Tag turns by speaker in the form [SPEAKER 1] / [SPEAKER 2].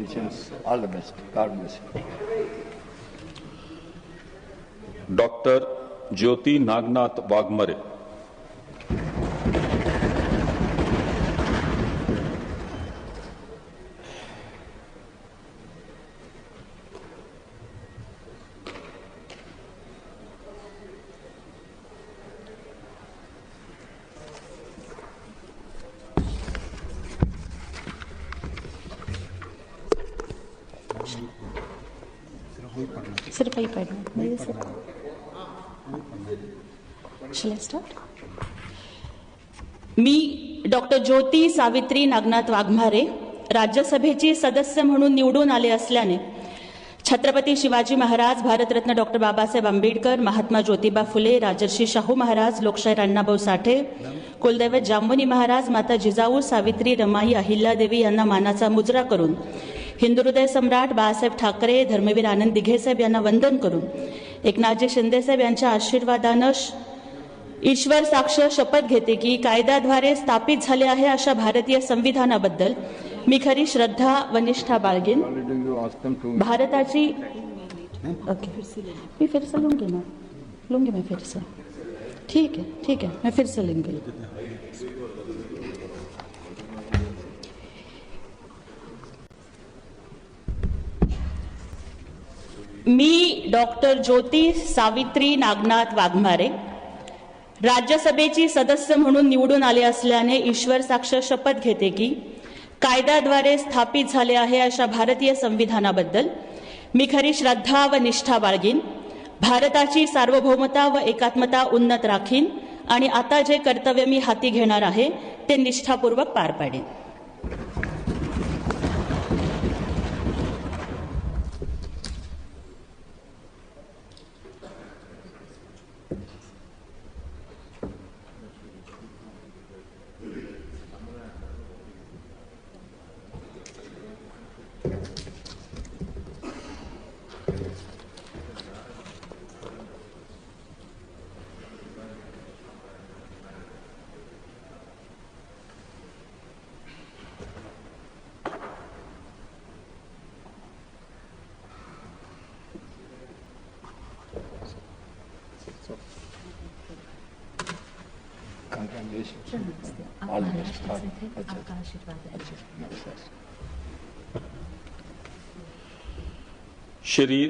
[SPEAKER 1] Congratulations. All the best. God bless you.
[SPEAKER 2] Doctor Jyoti Nagnath Waghmare.
[SPEAKER 3] सिर्फ ही पढ़ना सर. Shall I start? मी डॉक्टर ज्योती सावित्री नागनाथ वाघमारे राज्यसभेची सदस्य म्हणून निवडून आले असल्याने छत्रपती शिवाजी महाराज, भारतरत्न डॉक्टर बाबासाहेब आंबेडकर, महात्मा ज्योतिबा फुले, राजर्षी शाहू महाराज, लोकशाहीर अण्णाभाऊ साठे, कुलदैवत जांभुनी महाराज, माता जिजाऊ, सावित्री, रमाई, अहिल्यादेवी यांना मानाचा मुजरा करून हिंदुहृदय सम्राट बाळासाहेब ठाकरे, धर्मवीर आनंद दिघेसाहेब यांना वंदन करून एकनाथजी शिंदेसाहेब यांच्या आशीर्वादानं ईश्वर साक्ष शपथ घेते की कायद्याद्वारे स्थापित झाले आहे अशा भारतीय संविधानाबद्दल मी खरी श्रद्धा व निष्ठा बाळगेन. भारताची मी फिर से लूंगी मैं फिर से. ठीक है मैं फिर से लूंगी. मी डॉक्टर ज्योती सावित्री नागनाथ वाघमारे राज्यसभेची सदस्य म्हणून निवडून आले असल्याने ईश्वर साक्ष शपथ घेते की कायद्याद्वारे स्थापित झाले आहे अशा भारतीय संविधानाबद्दल मी खरी श्रद्धा व निष्ठा बाळगीन. भारताची सार्वभौमता व एकात्मता उन्नत राखीन आणि आता जे कर्तव्य मी हाती घेणार आहे ते निष्ठापूर्वक पार पाडेन.
[SPEAKER 1] Congratulations. All the best.
[SPEAKER 2] Shri